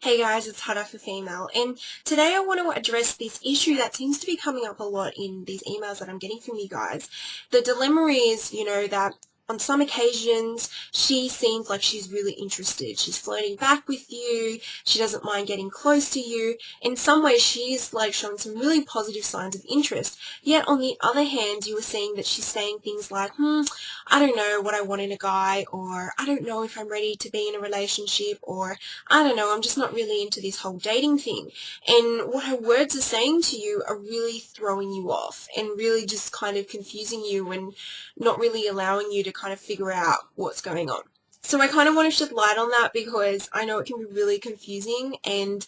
Hey guys, it's Hada for Female, and today I want to address this issue that seems to be coming up a lot in these emails that I'm getting from you guys. The dilemma is, that on some occasions she seems like she's really interested. She's flirting back with you, she doesn't mind getting close to you. In some ways she's like showing some really positive signs of interest. Yet on the other hand, you were seeing that she's saying things like, I don't know what I want in a guy, or I don't know if I'm ready to be in a relationship, or I don't know, I'm just not really into this whole dating thing. And what her words are saying to you are really throwing you off and really just kind of confusing you and not really allowing you to kind of figure out what's going on. So I kind of want to shed light on that because I know it can be really confusing, and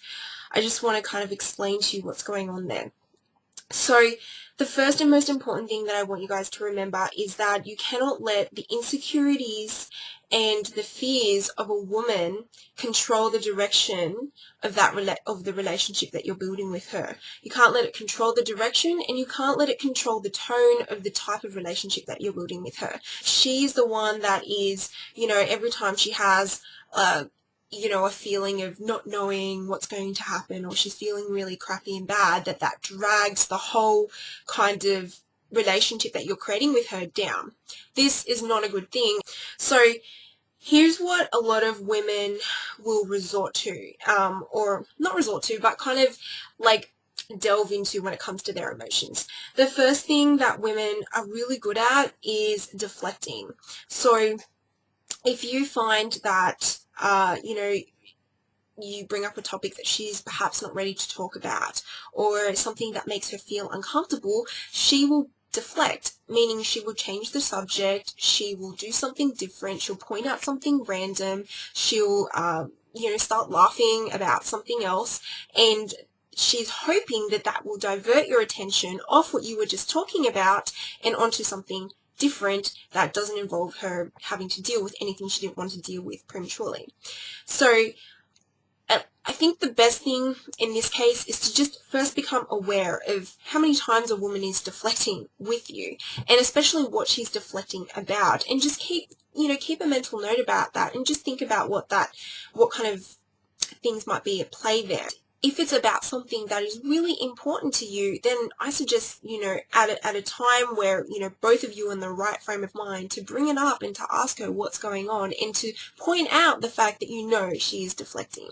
I just want to kind of explain to you what's going on there. So the first and most important thing that I want you guys to remember is that you cannot let the insecurities and the fears of a woman control the direction of the relationship that you're building with her. You can't let it control the direction, and you can't let it control the tone of the type of relationship that you're building with her. She's the one that is, every time she has a feeling of not knowing what's going to happen, or she's feeling really crappy and bad, that drags the whole kind of relationship that you're creating with her down. This is not a good thing. So here's what a lot of women will resort to, or not resort to, but kind of like delve into when it comes to their emotions. The first thing that women are really good at is deflecting. So if you find that you bring up a topic that she's perhaps not ready to talk about, or something that makes her feel uncomfortable, she will deflect, meaning she will change the subject, she will do something different, she'll point out something random, she'll start laughing about something else, and she's hoping that will divert your attention off what you were just talking about and onto something different that doesn't involve her having to deal with anything she didn't want to deal with prematurely. So I think the best thing in this case is to just first become aware of how many times a woman is deflecting with you, and especially what she's deflecting about, and just keep a mental note about that, and just think about what kind of things might be at play there. If it's about something that is really important to you, then I suggest, at a time where, both of you are in the right frame of mind, to bring it up and to ask her what's going on, and to point out the fact that she is deflecting.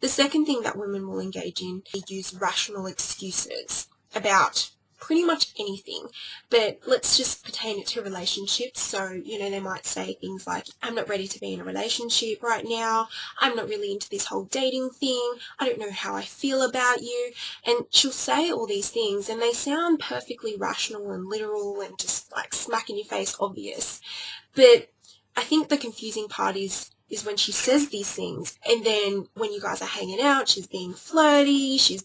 The second thing that women will engage in is use rational excuses about pretty much anything, but let's just pertain it to relationships. So, they might say things like, I'm not ready to be in a relationship right now, I'm not really into this whole dating thing, I don't know how I feel about you, and she'll say all these things, and they sound perfectly rational and literal and just like smack in your face obvious. But I think the confusing part is when she says these things, and then when you guys are hanging out, she's being flirty, she's,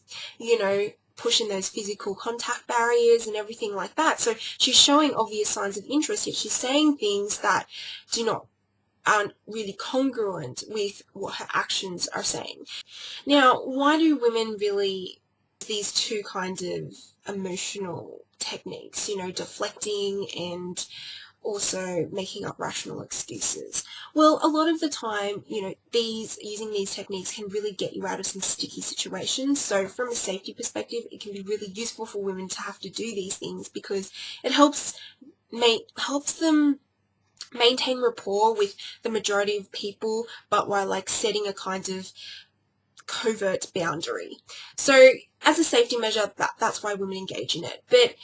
pushing those physical contact barriers and everything like that. So she's showing obvious signs of interest, yet she's saying things that aren't really congruent with what her actions are saying. Now, why do women really use these two kinds of emotional techniques, deflecting and also making up rational excuses? Well, a lot of the time, using these techniques can really get you out of some sticky situations. So from a safety perspective, it can be really useful for women to have to do these things, because it helps them maintain rapport with the majority of people, but while setting a kind of covert boundary. So as a safety measure, that's why women engage in it. But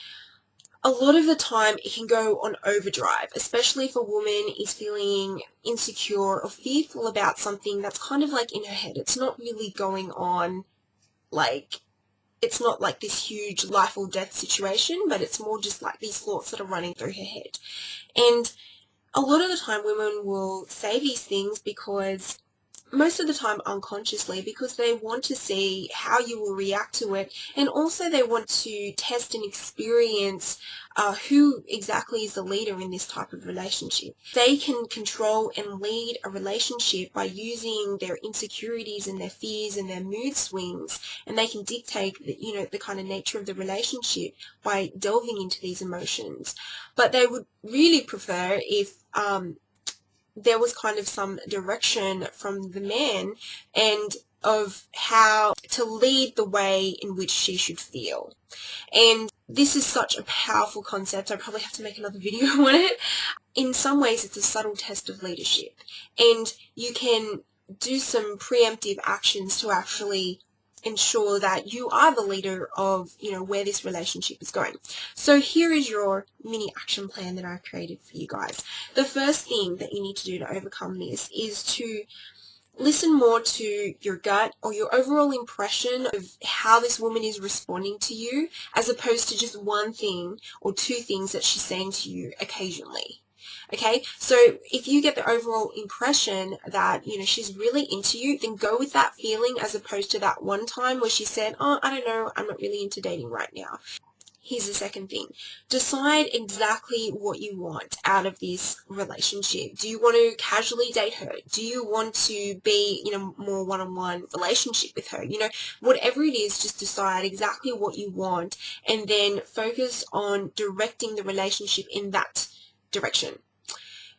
a lot of the time it can go on overdrive, especially if a woman is feeling insecure or fearful about something that's kind of in her head. It's not really going on, it's not like this huge life or death situation, but it's more just these thoughts that are running through her head. And a lot of the time women will say these things because most of the time unconsciously, because they want to see how you will react to it, and also they want to test and experience who exactly is the leader in this type of relationship. They can control and lead a relationship by using their insecurities and their fears and their mood swings, and they can dictate the kind of nature of the relationship by delving into these emotions. But they would really prefer if there was kind of some direction from the man, and of how to lead the way in which she should feel. And this is such a powerful concept. I probably have to make another video on it. In some ways, it's a subtle test of leadership, and you can do some preemptive actions to actually ensure that you are the leader of, where this relationship is going. So here is your mini action plan that I've created for you guys. The first thing that you need to do to overcome this is to listen more to your gut or your overall impression of how this woman is responding to you, as opposed to just one thing or two things that she's saying to you occasionally. Okay, so if you get the overall impression that, she's really into you, then go with that feeling as opposed to that one time where she said, oh, I don't know, I'm not really into dating right now. Here's the second thing. Decide exactly what you want out of this relationship. Do you want to casually date her? Do you want to be in a more one-on-one relationship with her? Whatever it is, just decide exactly what you want and then focus on directing the relationship in that direction.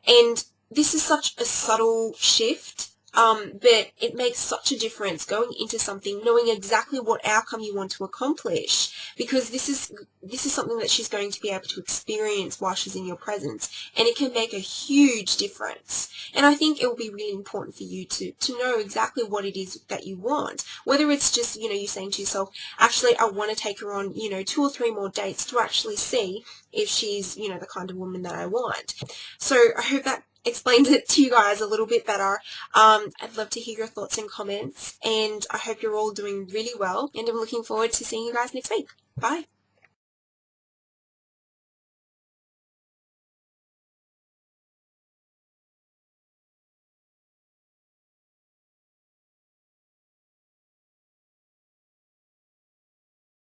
And this is such a subtle shift, but it makes such a difference going into something knowing exactly what outcome you want to accomplish, because this is something that she's going to be able to experience while she's in your presence, and it can make a huge difference. And I think it will be really important for you to know exactly what it is that you want, whether it's just, you saying to yourself, actually, I want to take her on, 2 or 3 more dates to actually see if she's, the kind of woman that I want. So I hope that explains it to you guys a little bit better. I'd love to hear your thoughts and comments, and I hope you're all doing really well, and I'm looking forward to seeing you guys next week. Bye.